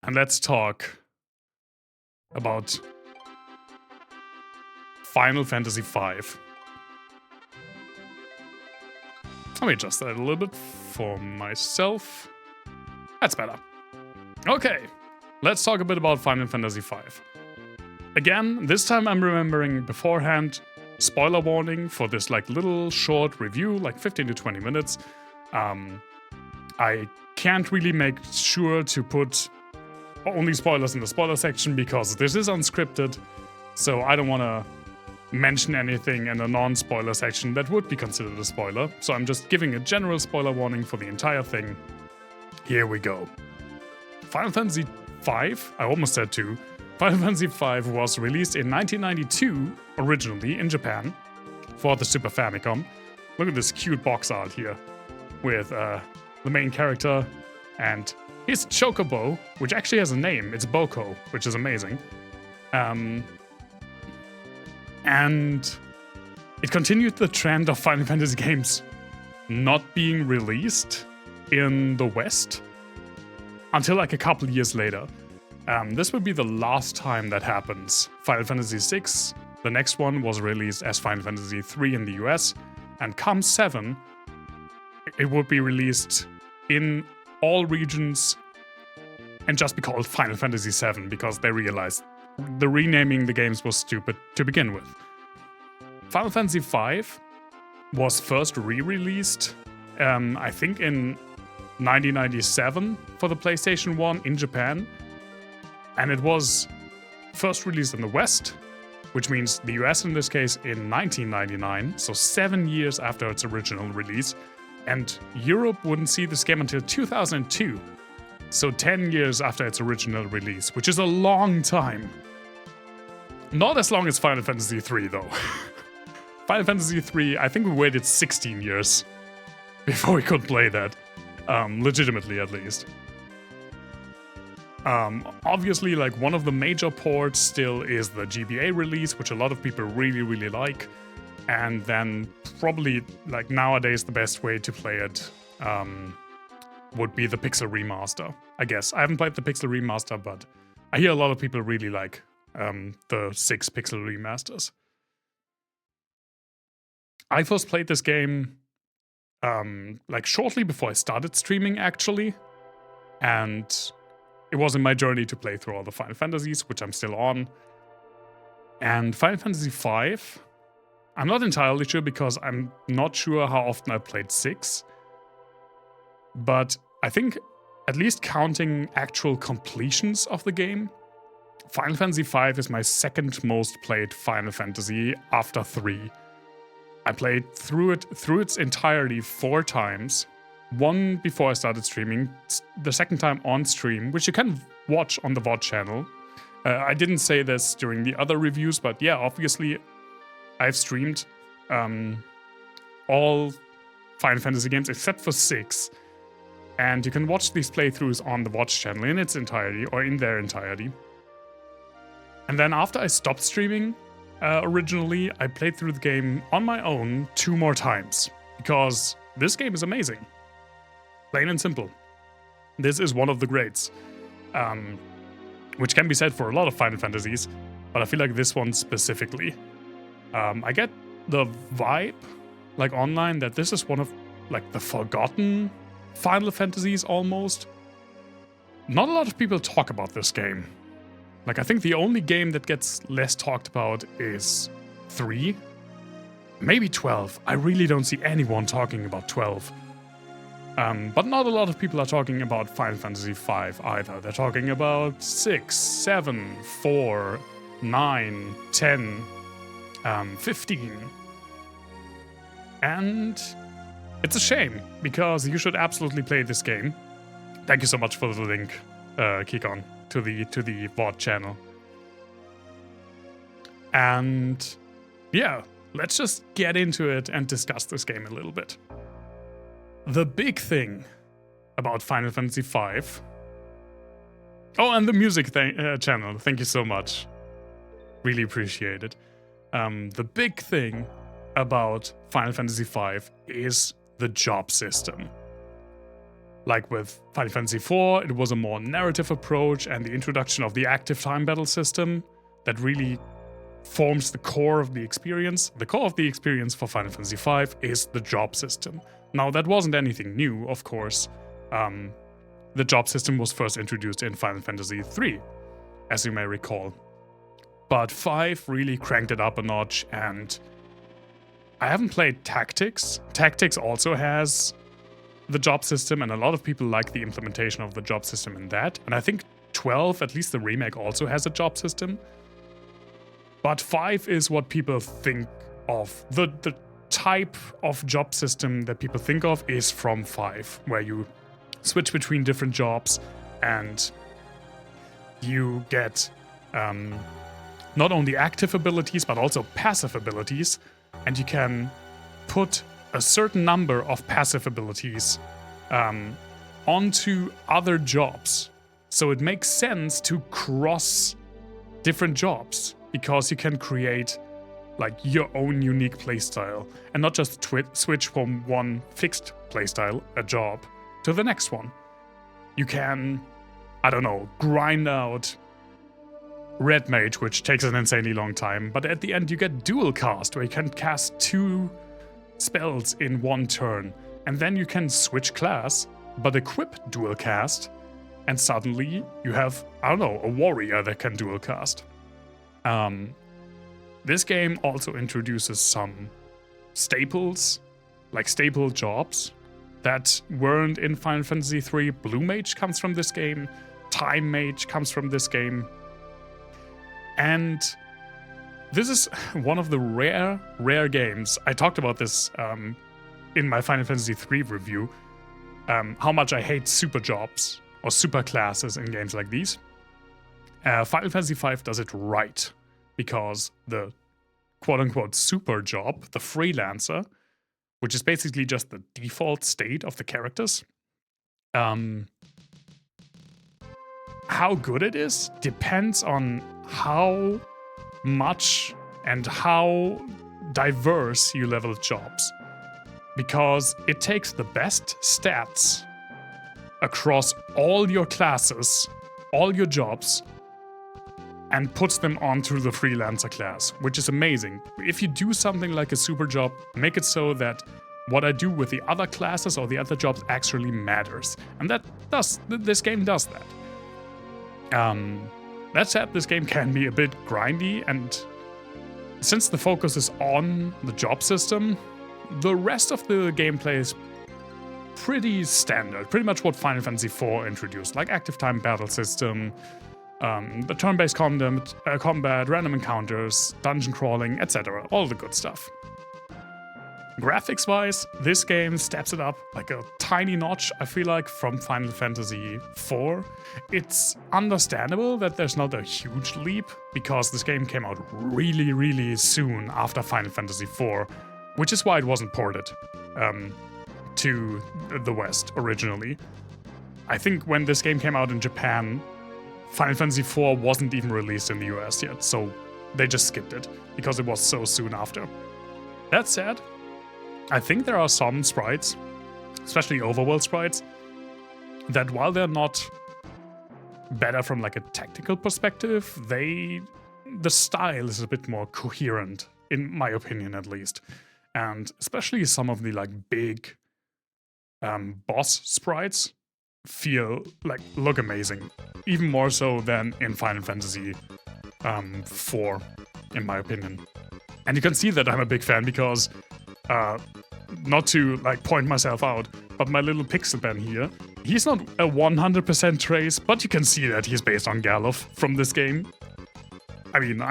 and let's talk about Final Fantasy V. Let me adjust that a little bit for myself. That's better. Okay, let's talk a bit about Final Fantasy V. Again, this time I'm remembering beforehand, spoiler warning for this little short review, 15 to 20 minutes. I can't really make sure to put only spoilers in the spoiler section because this is unscripted, so I don't want to mention anything in a non-spoiler section that would be considered a spoiler, so I'm just giving a general spoiler warning for the entire thing. Here we go. Final Fantasy V, I almost said 2, Final Fantasy V was released in 1992, originally in Japan, for the Super Famicom. Look at this cute box art here, with the main character and his chocobo, which actually has a name, it's Boko, which is amazing. And it continued the trend of Final Fantasy games not being released in the West until a couple years later. This would be the last time that happens. Final Fantasy VI, the next one, was released as Final Fantasy III in the US, and come 7, it would be released in all regions and just be called Final Fantasy VII because they realized the renaming the games was stupid to begin with. Final Fantasy V was first re-released, I think in 1997 for the PlayStation 1 in Japan, and it was first released in the West, which means the US in this case, in 1999, so 7 years after its original release, and Europe wouldn't see this game until 2002, so 10 years after its original release, which is a long time. Not as long as Final Fantasy III, though. Final Fantasy III, I think we waited 16 years before we could play that. Legitimately, at least. Obviously, one of the major ports still is the GBA release, which a lot of people really, really like. And then probably, nowadays, the best way to play it would be the Pixel Remaster, I guess. I haven't played the Pixel Remaster, but I hear a lot of people really like the 6 Pixel Remasters. I first played this game shortly before I started streaming, actually. And it was in my journey to play through all the Final Fantasies, which I'm still on. And Final Fantasy V, I'm not entirely sure because I'm not sure how often I played 6. But I think, at least counting actual completions of the game, Final Fantasy V is my second most played Final Fantasy after 3. I played through its entirety 4 times. One before I started streaming, the second time on stream, which you can watch on the VOD channel. I didn't say this during the other reviews, but yeah, obviously I've streamed all Final Fantasy games except for 6. And you can watch these playthroughs on the VOD channel in its entirety, or in their entirety. And then after I stopped streaming, originally, I played through the game on my own 2 more times, because this game is amazing. Plain and simple. This is one of the greats. Which can be said for a lot of Final Fantasies, but I feel like this one specifically. I get the vibe, online, that this is one of, the forgotten Final Fantasies almost. Not a lot of people talk about this game. I think the only game that gets less talked about is 3. Maybe 12. I really don't see anyone talking about 12. But not a lot of people are talking about Final Fantasy V either. They're talking about 6, 7, 4, 9, 10, 15. And it's a shame, because you should absolutely play this game. Thank you so much for the link, Kikon, to the VOD channel. And yeah, let's just get into it and discuss this game a little bit. The big thing about Final Fantasy V... Oh, and the music channel, thank you so much. Really appreciate it. The big thing about Final Fantasy V is the job system. Like with Final Fantasy IV, it was a more narrative approach and the introduction of the active time battle system that really forms the core of the experience. The core of the experience for Final Fantasy V is the job system. Now, that wasn't anything new, of course. The job system was first introduced in Final Fantasy III, as you may recall. But 5 really cranked it up a notch, and I haven't played Tactics. Tactics also has the job system, and a lot of people like the implementation of the job system in that. And I think 12, at least the remake, also has a job system. But 5 is what people think of. The type of job system that people think of is from 5, where you switch between different jobs and you get not only active abilities but also passive abilities, and you can put a certain number of passive abilities onto other jobs. So it makes sense to cross different jobs because you can create like your own unique playstyle and not just switch from one fixed playstyle, a job, to the next one. You can, I don't know, grind out Red Mage, which takes an insanely long time, but at the end you get dual cast, where you can cast 2 spells in one turn, and then you can switch class, but equip dual cast, and suddenly you have, I don't know, a warrior that can dual cast. This game also introduces some staples, like staple jobs, that weren't in Final Fantasy III. Blue Mage comes from this game, Time Mage comes from this game, and this is one of the rare games. I talked about this in my Final Fantasy III review, how much I hate super jobs or super classes in games like these. Final Fantasy V does it right, because the quote-unquote super job, the freelancer, which is basically just the default state of the characters, how good it is depends on how much and how diverse you level jobs. Because it takes the best stats across all your classes, all your jobs, and puts them onto the freelancer class, which is amazing. If you do something like a super job, make it so that what I do with the other classes or the other jobs actually matters. And this game does that. That said, this game can be a bit grindy, and since the focus is on the job system, the rest of the gameplay is pretty standard, pretty much what Final Fantasy IV introduced, like active time battle system, the turn-based combat, random encounters, dungeon crawling, etc. All the good stuff. Graphics-wise, this game steps it up like a tiny notch, I feel like, from Final Fantasy IV. It's understandable that there's not a huge leap, because this game came out really, really soon after Final Fantasy IV, which is why it wasn't ported to the West originally. I think when this game came out in Japan, Final Fantasy IV wasn't even released in the US yet, so they just skipped it, because it was so soon after. That said, I think there are some sprites, especially overworld sprites, that while they're not better from like a tactical perspective, the style is a bit more coherent, in my opinion at least. And especially some of the like big boss sprites look amazing, even more so than in Final Fantasy IV, in my opinion. And you can see that I'm a big fan because, not to like point myself out, but my little pixel pen here, he's not a 100% trace, but you can see that he's based on Galuf from this game. I mean,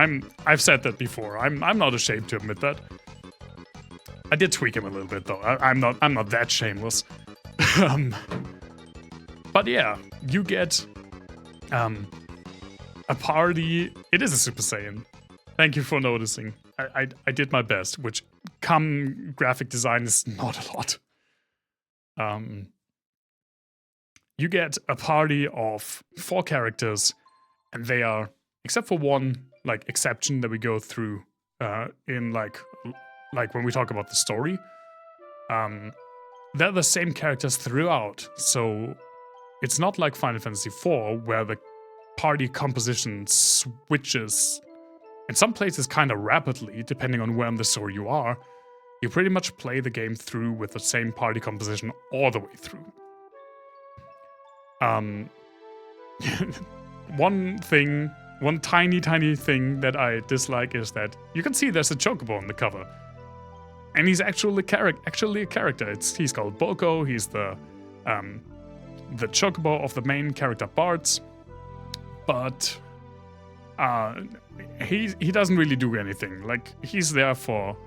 I've said that before. I'm not ashamed to admit that. I did tweak him a little bit though. I'm not that shameless. But yeah, you get a party. It is a Super Saiyan. Thank you for noticing. I did my best, which come graphic design is not a lot. You get a party of 4 characters, and they are, except for one like exception that we go through in like when we talk about the story. they're the same characters throughout. So it's not like Final Fantasy IV, where the party composition switches in some places kind of rapidly, depending on where in the story you are. You pretty much play the game through with the same party composition all the way through. One tiny thing that I dislike is that you can see there's a chocobo on the cover. And he's actually a character. He's called Boko. He's the chocobo of the main character Bart's. But he doesn't really do anything. Like, he's there for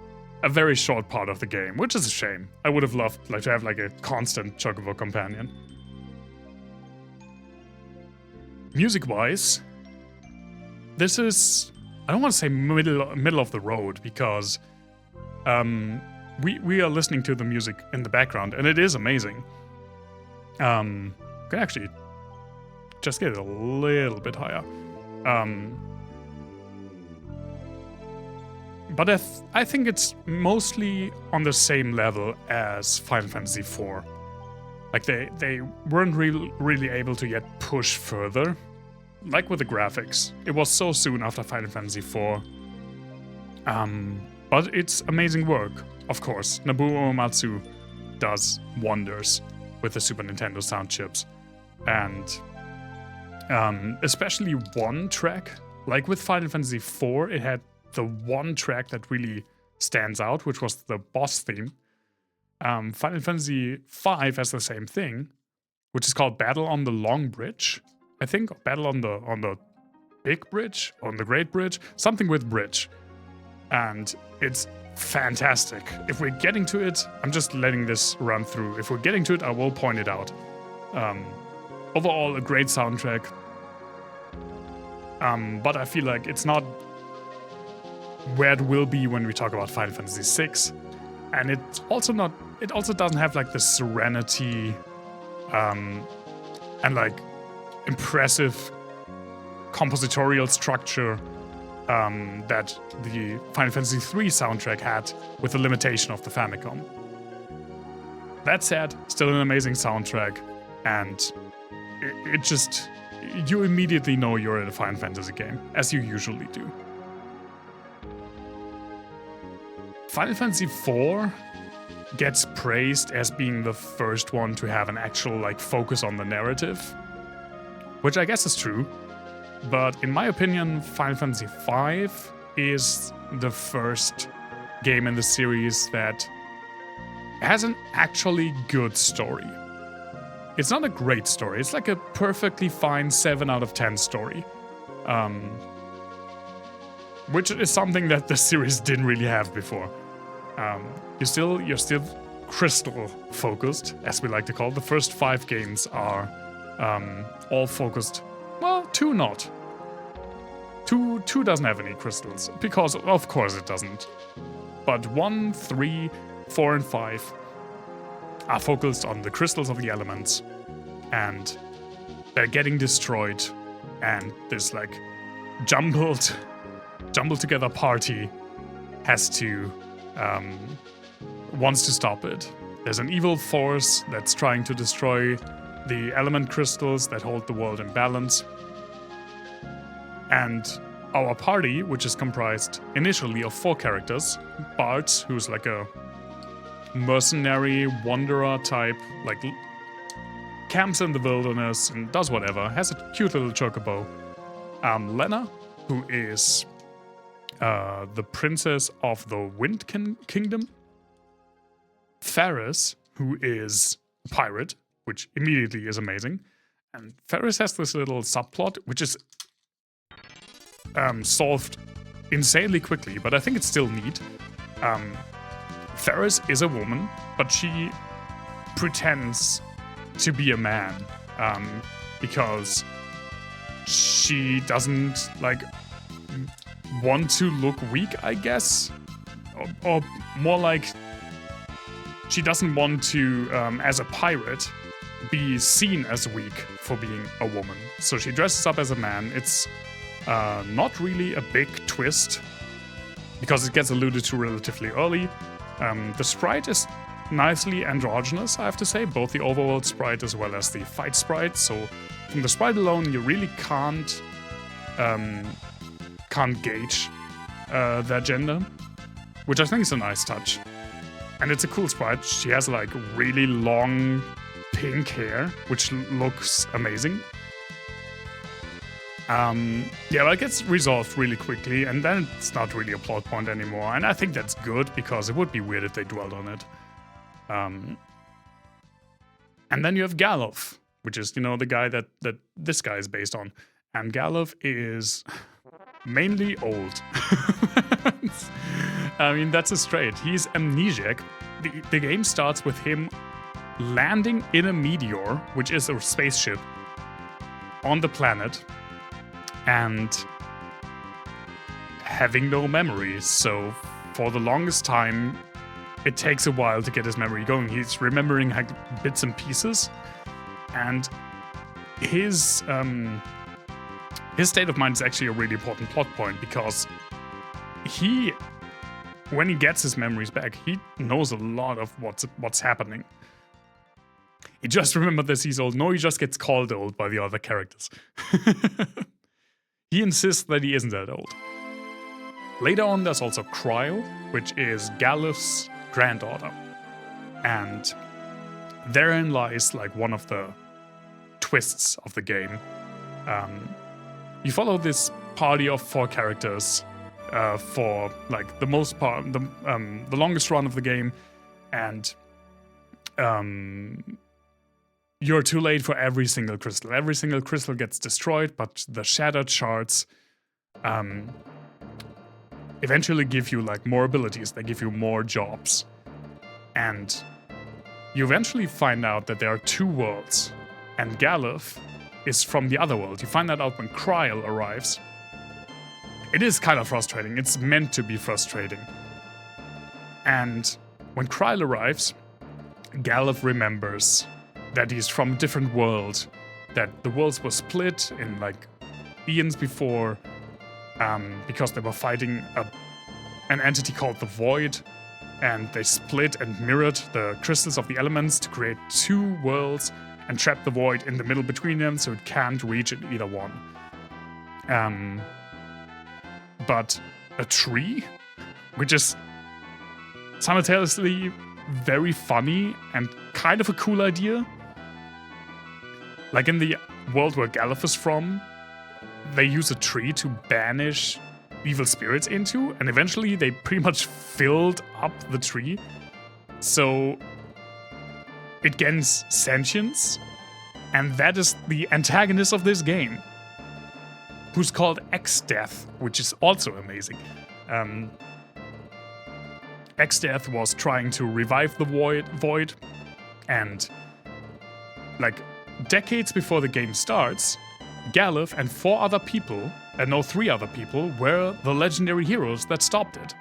a very short part of the game, which is a shame. I would have loved to have a constant chocobo companion. Music-wise, this is, I don't want to say middle of the road, because we are listening to the music in the background, and it is amazing. Can actually just get it a little bit higher. But I think it's mostly on the same level as Final Fantasy IV. Like, they weren't really able to yet push further. Like with the graphics. It was so soon after Final Fantasy IV. But it's amazing work, of course. Nobuo Uematsu does wonders with the Super Nintendo sound chips. And especially one track. Like with Final Fantasy IV, it had the one track that really stands out, which was the boss theme. Final Fantasy V has the same thing, which is called Battle on the Long Bridge, I think, or Battle on the Big Bridge, on the Great Bridge, something with bridge. And it's fantastic. If we're getting to it, I'm just letting this run through. If we're getting to it, I will point it out. Overall, a great soundtrack. But I feel like it's not where it will be when we talk about Final Fantasy VI. And it also doesn't have the serenity and impressive compositorial structure that the Final Fantasy III soundtrack had, with the limitation of the Famicom. That said, still an amazing soundtrack, and it just, you immediately know you're in a Final Fantasy game, as you usually do. Final Fantasy IV gets praised as being the first one to have an actual focus on the narrative, which I guess is true. But in my opinion, Final Fantasy V is the first game in the series that has an actually good story. It's not a great story, it's like a perfectly fine 7 out of 10 story. Which is something that the series didn't really have before. You're still crystal focused, as we like to call it. The first 5 games are all focused. Well, 2 not. 2 doesn't have any crystals, because of course it doesn't. But 1, 3, 4, and 5 are focused on the crystals of the elements, and they're getting destroyed, and this jumbled together party wants to stop it. There's an evil force that's trying to destroy the element crystals that hold the world in balance. And our party, which is comprised initially of 4 characters, Bart, who's a mercenary wanderer type, camps in the wilderness and does whatever, has a cute little chocobo. Lena, who is the princess of the Wind Kingdom. Ferris, who is a pirate, which immediately is amazing. And Ferris has this little subplot, which is solved insanely quickly, but I think it's still neat. Ferris is a woman, but she pretends to be a man because she doesn't want to look weak, I guess, or more she doesn't want to, as a pirate, be seen as weak for being a woman. So she dresses up as a man. It's not really a big twist, because it gets alluded to relatively early. The sprite is nicely androgynous, I have to say, both the overworld sprite as well as the fight sprite. So from the sprite alone, you really can't gauge their gender, which I think is a nice touch. And it's a cool sprite. She has like really long pink hair, which looks amazing. Yeah, but it gets resolved really quickly, and then it's not really a plot point anymore. And I think that's good, because it would be weird if they dwelled on it. And then you have Galuf, which is, you know, the guy that this guy is based on. And Galuf is mainly old. I mean, that's a straight. He's amnesiac. The game starts with him landing in a meteor, which is a spaceship, on the planet, and having no memories. So for the longest time, it takes a while to get his memory going. He's remembering like bits and pieces, and his state of mind is actually a really important plot point, because when he gets his memories back, he knows a lot of what's happening. He just remembered that he's old. No, he just gets called old by the other characters. He insists that he isn't that old. Later on, there's also Cryle, which is Galuf's granddaughter. And therein lies like one of the twists of the game. You follow this party of 4 characters for like the most part, the longest run of the game, and you're too late for every single crystal. Every single crystal gets destroyed, but the shattered shards eventually give you like more abilities. They give you more jobs. And you eventually find out that there are 2 worlds, and Galuf is from the other world. You find that out when Cryle arrives. It is kind of frustrating. It's meant to be frustrating. And when Cryle arrives, Galuf remembers that he's from a different world, that the worlds were split in like eons before, because they were fighting an entity called the Void, and they split and mirrored the crystals of the elements to create 2 worlds and trap the Void in the middle between them, so it can't reach either one. But a tree, which is simultaneously very funny and kind of a cool idea. Like in the world where Galuf is from, they use a tree to banish evil spirits into, and eventually they pretty much filled up the tree. So it gains sentience, and that is the antagonist of this game, who's called X-Death, which is also amazing. X-Death was trying to revive the Void, and like decades before the game starts, Galuf and 3 other people were the legendary heroes that stopped it.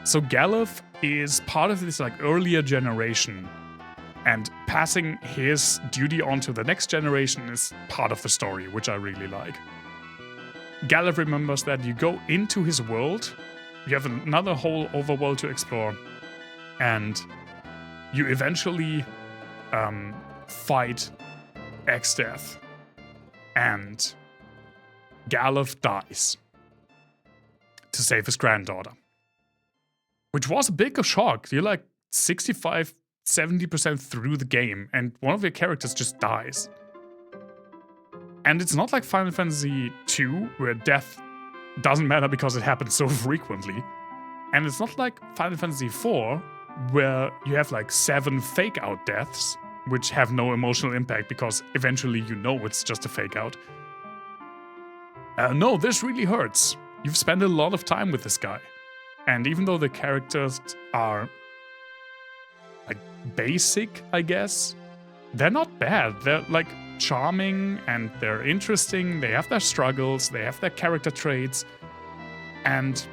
So Galuf is part of this like earlier generation, and passing his duty on to the next generation is part of the story, which I really like. Galuf remembers that you go into his world, you have another whole overworld to explore, and you eventually fight X-Death, and Galuf dies to save his granddaughter. Which was a big shock. You're like 65-70% through the game, and one of your characters just dies. And it's not like Final Fantasy II, where death doesn't matter because it happens so frequently. And it's not like Final Fantasy IV, where you have like 7 fake-out deaths, which have no emotional impact because eventually you know it's just a fake-out. No, this really hurts. You've spent a lot of time with this guy. And even though the characters are like basic, I guess, they're not bad. They're like charming and they're interesting. They have their struggles, they have their character traits, and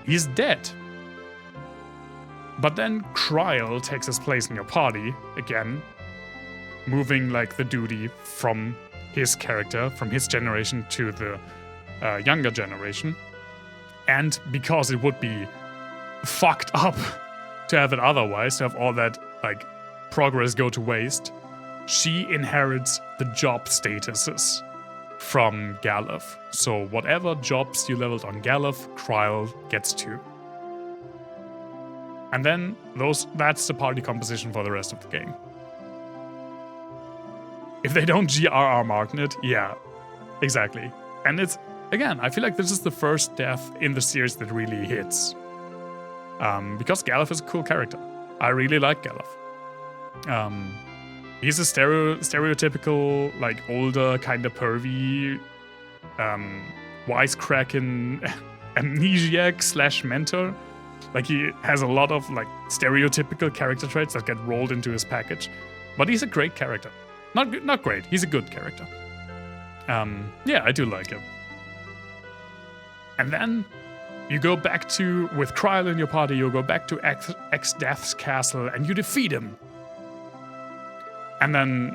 he's dead. But then Cryle takes his place in your party again, moving like the duty from his character, from his generation to the younger generation. And because it would be fucked up to have it otherwise, to have all that, like, progress go to waste, she inherits the job statuses from Galuf. So whatever jobs you leveled on Galuf, Kryl gets to. And then that's the party composition for the rest of the game. If they don't GRR mark it, yeah, exactly. And it's, again, I feel like this is the first death in the series that really hits. Because Galuf is a cool character. I really like Galuf. He's a stereotypical, like, older, kind of pervy, wisecracking amnesiac / mentor. Like, he has a lot of, like, stereotypical character traits that get rolled into his package. But he's a great character. Not great, he's a good character. Yeah, I do like him. And then you go back to, with Kryl in your party, you go back to X-Death's castle and you defeat him. And then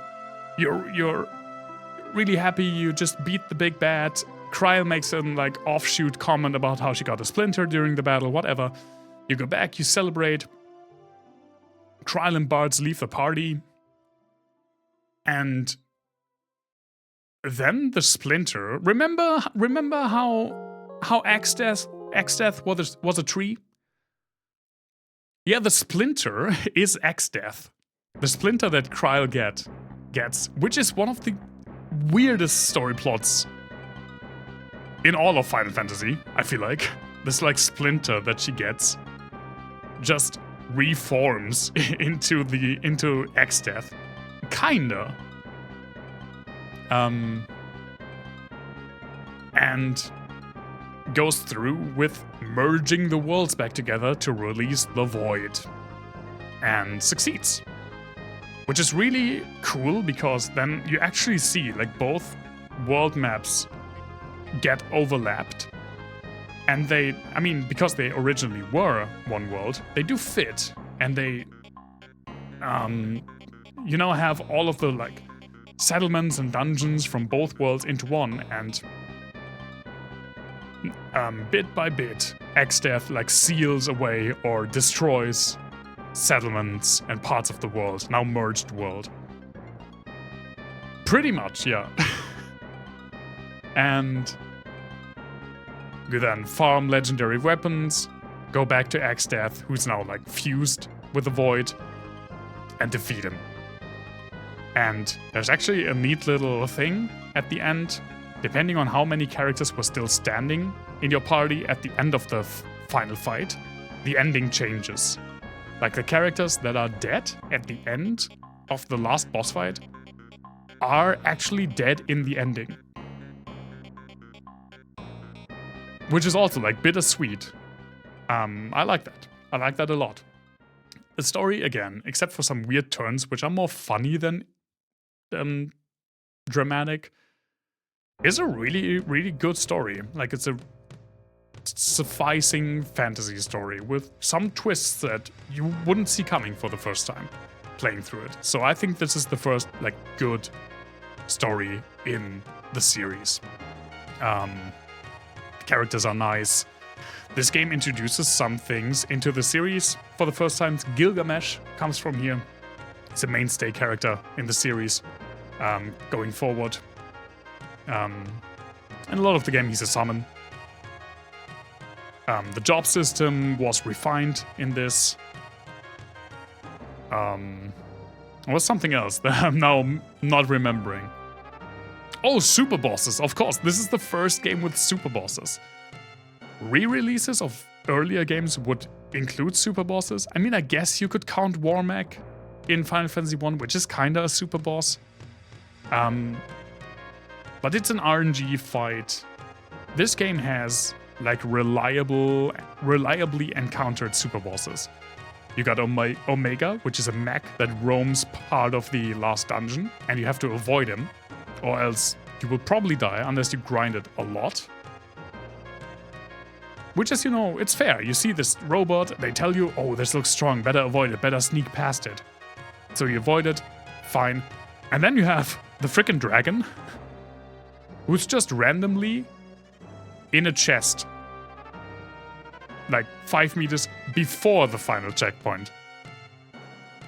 you're really happy you just beat the big bad. Kryl makes an, like, offshoot comment about how she got a splinter during the battle, whatever. You go back, you celebrate. Kryl and Bards leave the party. And then the splinter. Remember how X-Death was a tree? Yeah, the splinter is X-Death. The splinter that Kryl gets, which is one of the weirdest story plots in all of Final Fantasy, I feel like. This, like, splinter that she gets just reforms into X-Death. Kinda. And goes through with merging the worlds back together to release the Void. And succeeds. Which is really cool because then you actually see, like, both world maps get overlapped. And they, I mean, because they originally were one world, they do fit. And they, you know, have all of the, like, settlements and dungeons from both worlds into one. And bit by bit, X-Death, like, seals away or destroys settlements and parts of the world, now merged world. Pretty much, yeah. And you then farm legendary weapons, go back to X-Death, who's now, like, fused with the Void, and defeat him. And there's actually a neat little thing at the end. Depending on how many characters were still standing in your party at the end of the final fight, the ending changes. Like, the characters that are dead at the end of the last boss fight are actually dead in the ending. Which is also, like, bittersweet. I like that. I like that a lot. The story, again, except for some weird turns, which are more funny than dramatic, is a really, really good story. Like, it's a sufficing fantasy story with some twists that you wouldn't see coming for the first time playing through it. So I think this is the first, like, good story in the series. Characters are nice. This game introduces some things into the series for the first time. Gilgamesh comes from here. He's a mainstay character in the series going forward. And a lot of the game he's a summon. The job system was refined in this. There was something else that I'm now not remembering. Oh, super bosses, of course. This is the first game with super bosses. Re-releases of earlier games would include super bosses. I mean, I guess you could count Warmag in Final Fantasy 1, which is kinda a super boss. But it's an RNG fight. This game has, like, reliably encountered super bosses. You got Omega, which is a mech that roams part of the last dungeon, and you have to avoid him, or else you will probably die unless you grind it a lot. Which is, you know, it's fair. You see this robot, they tell you, oh, this looks strong, better avoid it, better sneak past it. So you avoid it, fine. And then you have the frickin' dragon, who's just randomly in a chest. like 5 meters before the final checkpoint.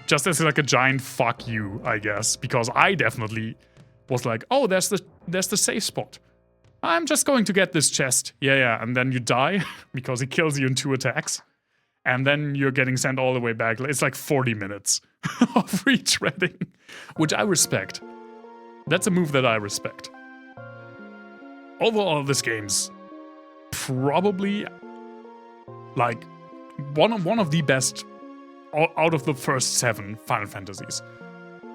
Just as like a giant fuck you, I guess, because I definitely was like, oh, there's the safe spot. I'm just going to get this chest. Yeah, and then you die because he kills you in 2 attacks. And then you're getting sent all the way back. It's like 40 minutes of retreading, which I respect. That's a move that I respect. Overall, this game's probably like one of the best out of the first 7 Final Fantasies.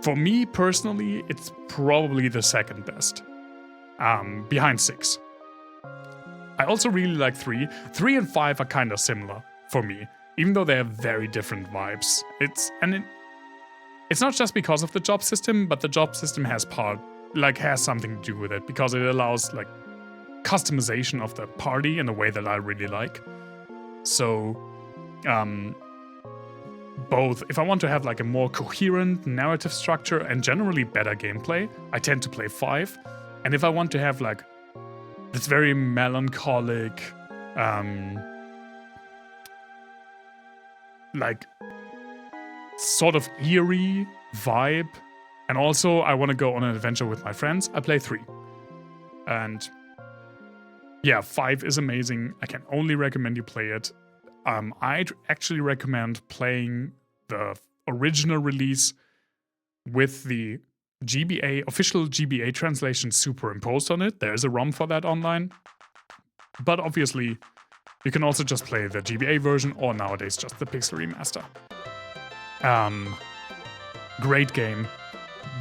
For me personally, it's probably the second best, behind 6. I also really like 3. 3 and 5 are kind of similar for me, even though they have very different vibes. It's not just because of the job system, but the job system has something to do with it, because it allows like customization of the party in a way that I really like. So, both, if I want to have like a more coherent narrative structure and generally better gameplay, I tend to play 5. And if I want to have like this very melancholic, like sort of eerie vibe, and also I want to go on an adventure with my friends, I play 3. And yeah, 5 is amazing. I can only recommend you play it. I'd actually recommend playing the original release with the official GBA translation superimposed on it. There's a ROM for that online. But obviously, you can also just play the GBA version, or nowadays just the Pixel Remaster. Great game.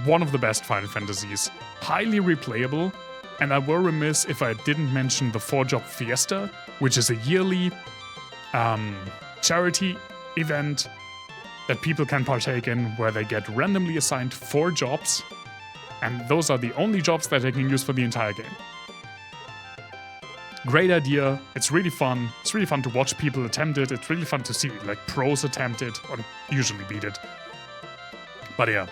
One of the best Final Fantasies. Highly replayable. And I were remiss if I didn't mention the 4-Job Fiesta, which is a yearly charity event that people can partake in, where they get randomly assigned 4 jobs, and those are the only jobs that they can use for the entire game. Great idea. It's really fun. It's really fun to watch people attempt it. It's really fun to see like pros attempt it, or usually beat it. But yeah,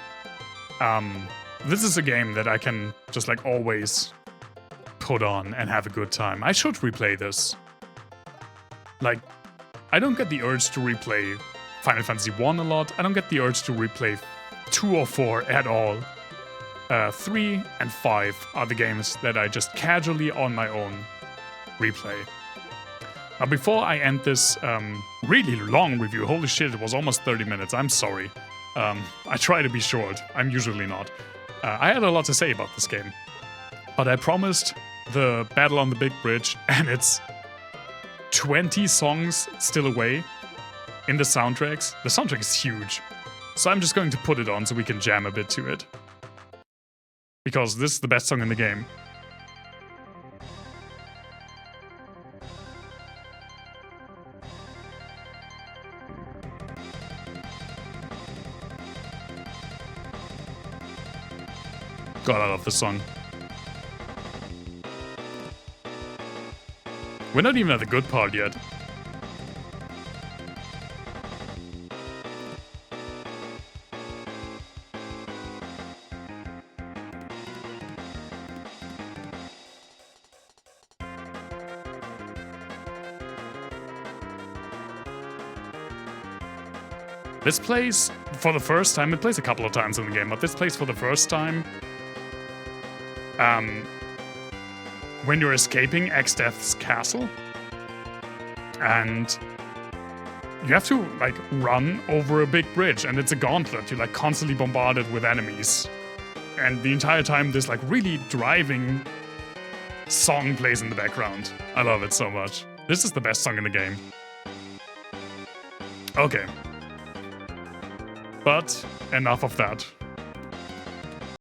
this is a game that I can just like always put on and have a good time. I should replay this. Like, I don't get the urge to replay Final Fantasy 1 a lot. I don't get the urge to replay 2 or 4 at all. 3 and 5 are the games that I just casually on my own replay. Now, before I end this really long review, holy shit, it was almost 30 minutes, I'm sorry. I try to be short, I'm usually not. I had a lot to say about this game, but I promised the Battle on the Big Bridge, and it's 20 songs still away in the soundtracks. The soundtrack is huge, so I'm just going to put it on so we can jam a bit to it. Because this is the best song in the game. God, I love this song. We're not even at the good part yet. This plays for the first time. It plays a couple of times in the game, but this plays for the first time when you're escaping Exdeath's castle, and you have to like run over a big bridge, and it's a gauntlet. You're like constantly bombarded with enemies, and the entire time this like really driving song plays in the background. I love it so much. This is the best song in the game. Okay. But enough of that.